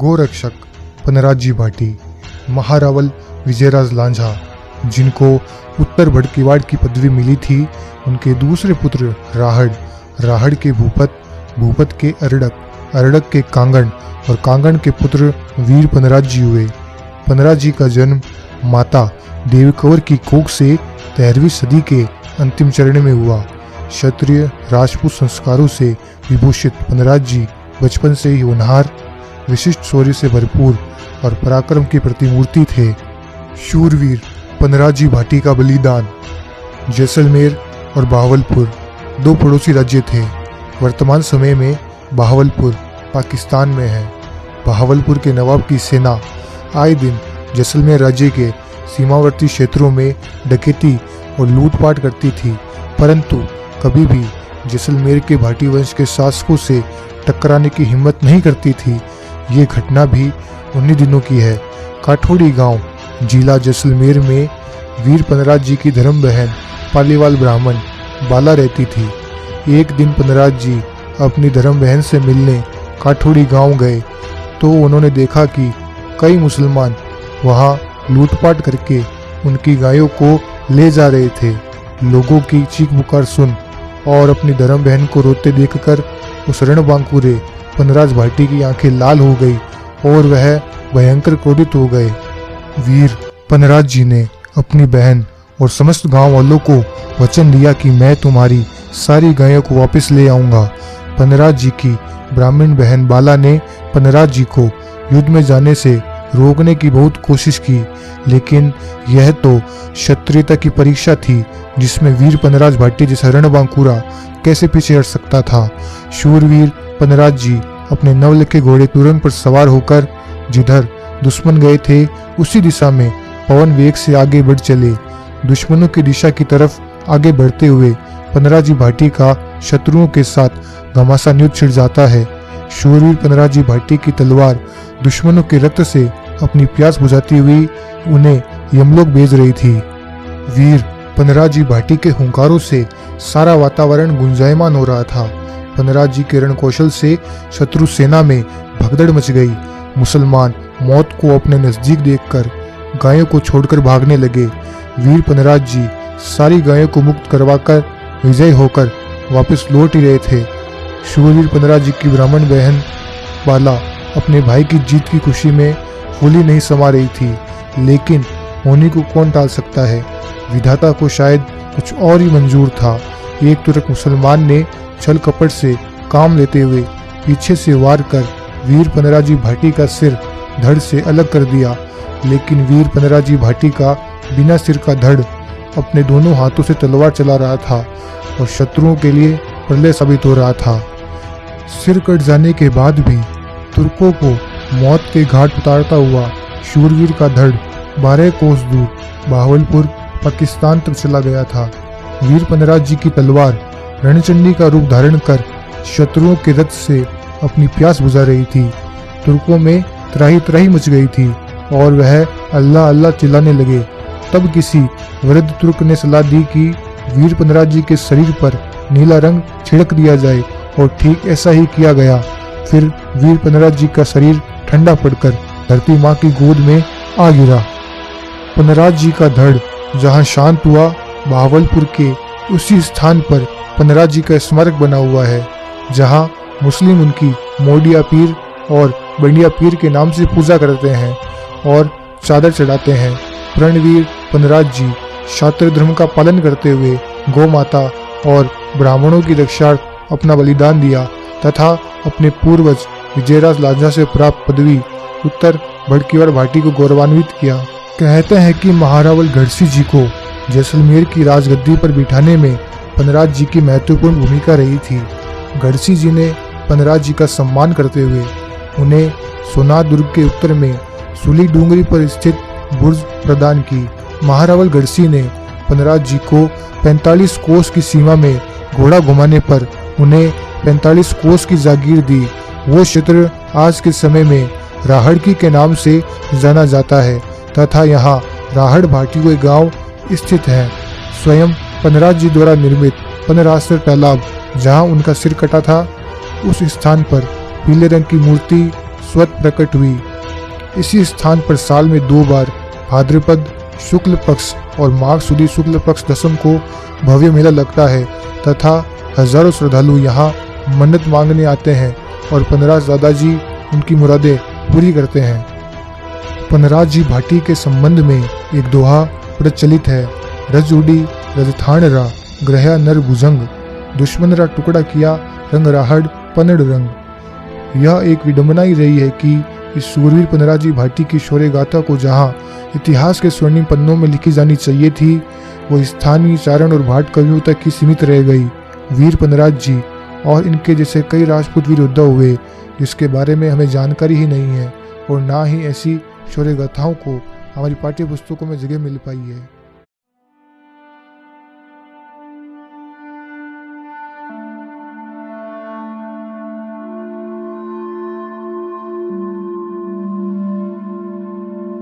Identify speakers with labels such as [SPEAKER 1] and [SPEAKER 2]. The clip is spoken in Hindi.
[SPEAKER 1] गोरक्षक पनराजी भाटी, महारावल विजयराज लांझा, जिनको उत्तर भड़कीवाड़ की पदवी मिली थी, उनके दूसरे पुत्र राहड़ के भूपत, भूपत के अरड़क के कांगड़ और कांगड़ के पुत्र वीर पनराजी हुए। पनराजी का जन्म माता देवकंवर की कोख से 13वीं सदी के अंतिम चरण में हुआ। क्षत्रिय राजपूत संस्कारों से विभूषित पनराजी बचपन से ही होनहार, विशिष्ट शौर्य से भरपूर और पराक्रम की प्रतिमूर्ति थे। शूरवीर पनराजी भाटी का बलिदान। जैसलमेर और बहावलपुर दो पड़ोसी राज्य थे। वर्तमान समय में बहावलपुर पाकिस्तान में है। बहावलपुर के नवाब की सेना आए दिन जैसलमेर राज्य के सीमावर्ती क्षेत्रों में डकैती और लूटपाट करती थी, परंतु कभी भी जैसलमेर के भाटी वंश के शासकों से टकराने की हिम्मत नहीं करती थी। ये घटना भी उन्हीं दिनों की है। काठोड़ी गांव जिला जैसलमेर में वीर पनराजी की धर्म बहन पालीवाल ब्राह्मण बाला रहती थी। एक दिन पनराजी अपनी धर्म बहन से मिलने काठोड़ी गांव गए तो उन्होंने देखा कि कई मुसलमान वहां लूटपाट करके उनकी गायों को ले जा रहे थे। लोगों की चीख पुकार सुन और अपनी धर्म बहन को रोते देखकर उस रणबांकुरे पनराज भाटी की आंखें लाल हो गई और वह भयंकर क्रोधित हो गए। वीर पनराज जी ने अपनी बहन और समस्त गांव वालों को वचन दिया कि मैं तुम्हारी सारी गायों को वापस ले आऊंगा। पनराज जी की ब्राह्मण बहन बाला ने पनराज जी को युद्ध में जाने से रोकने की बहुत कोशिश की, लेकिन यह तो क्षत्रियता की परीक्षा थी जिसमें वीर पनराज भाटी जैसा रणबांकुरा कैसे पीछे हट सकता था। शूरवीर पनराज जी अपने नवलखे घोड़े तुरंत पर सवार होकर जिधर दुश्मन गए थे उसी दिशा में पवन वेग से आगे बढ़ चले। दुश्मनों की दिशा की तरफ आगे बढ़ते हुए पनराजी भाटी का शत्रुओं के साथ घमासान युद्ध छिड़ जाता है। शूरवीर पनराजी भाटी की तलवार दुश्मनों के रक्त से अपनी प्यास बुझाती हुई उन्हें यमलोक भेज रही थी। वीर पनराजी भाटी के हुंकारों से सारा वातावरण गुंजायमान हो रहा था। पनराजी के रण कौशल से शत्रु सेना में भगदड़ मच गई। मुसलमान मौत को अपने नजदीक देखकर गायों को छोड़कर भागने लगे। वीर पनराज जी सारी गायों को मुक्त करवाकर विजय होकर वापस लौट ही रहे थे। शूरवीर पनराज जी की ब्राह्मण बहन बाला अपने भाई की जीत की खुशी में फूली नहीं समा रही थी, लेकिन होने को कौन टाल सकता है। विधाता को शायद कुछ और ही मंजूर था। एक तुरक मुसलमान ने छल कपट से काम लेते हुए पीछे से वार कर वीर पनराजी भाटी का सिर धड़ से अलग कर दिया, लेकिन वीर पनराजी भाटी का बिना सिर का धड़ अपने दोनों हाथों से तलवार चला रहा था और शत्रुओं के लिए प्रलय साबित हो रहा था। सिर कट जाने के बाद भी तुर्कों को मौत के घाट उतारता हुआ शूरवीर का धड़ 12 कोस दूर बहावलपुर पाकिस्तान तक चला गया था। वीर पनराज जी की तलवार रणचंडी का रूप धारण कर शत्रुओं के रथ से अपनी प्यास बुझा रही थी। तुर्कों में त्राही त्राही मच गई थी और वह अल्लाह अल्लाह चिल्लाने लगे। तब किसी वृद्ध तुर्क ने सलाह दी कि वीर पनराज जी के शरीर पर नीला रंग छिड़क दिया जाए और ठीक ऐसा ही किया गया। फिर वीर पनराज जी का शरीर ठंडा पड़कर धरती माँ की गोद में आ गिरा। पनराज जी का धड़ जहाँ शांत हुआ, बहावलपुर के उसी स्थान पर पनराज जी का स्मारक बना हुआ है, जहाँ मुस्लिम उनकी मोडिया पीर और बंडिया पीर के नाम से पूजा करते हैं और चादर चढ़ाते हैं। प्रणवीर पनराज जी क्षात्र धर्म का पालन करते हुए गौ माता और ब्राह्मणों की रक्षार्थ अपना बलिदान दिया तथा अपने पूर्वज विजयराज लांझा से प्राप्त पदवी उत्तर भड़कीवाड़ भाटी को गौरवान्वित किया। कहते हैं कि महारावल गढ़सी जी को जैसलमेर की राजगद्दी पर बिठाने में पनराज जी की महत्वपूर्ण भूमिका रही थी। गढ़सी जी ने पनराज जी का सम्मान करते हुए उन्हें सोनार दुर्ग के उत्तर में सूली डूंगरी पर स्थित बुर्ज प्रदान की। महारावल गढ़सी ने पनराज जी को 45 कोस की सीमा में घोड़ा घुमाने पर उन्हें 45 कोस की जागीर दी। वो क्षेत्र आज के समय में राहड़की के नाम से जाना जाता है तथा यहाँ राहड़ भाटी हुए गांव स्थित है। स्वयं पनराज जी द्वारा निर्मित पनरासर तालाब जहाँ उनका सिर कटा था, उस स्थान पर पीले रंग की मूर्ति स्वत प्रकट हुई। इसी स्थान पर साल में 2 बार भाद्रपद शुक्ल पक्ष और माघ सुदी शुक्ल पक्ष दशम को भव्य मेला लगता है तथा हजारों श्रद्धालु यहाँ मन्नत मांगने आते हैं और पनराज दादाजी उनकी मुरादें पूरी करते हैं। पनराज जी भाटी के संबंध में एक दोहा प्रचलित है। रज उड़ी रजथाण रा ग्रह्या नर भुजंग, दुश्मन रा टुकड़ा किया रंग राहड़ पनड़ रंग। यह एक विडंबना ही रही है कि इस सूरवीर पनराज जी भाटी की शौर्य गाथा को जहाँ इतिहास के स्वर्णिम पन्नों में लिखी जानी चाहिए थी, वो स्थानीय चारण और भाट कवियों तक ही सीमित रह गई। वीर पनराज जी और इनके जैसे कई राजपूत वीर योद्धा हुए जिसके बारे में हमें जानकारी ही नहीं है और ना ही ऐसी शौर्य गाथाओं को हमारी पाठ्य पुस्तकों में जगह मिल पाई है।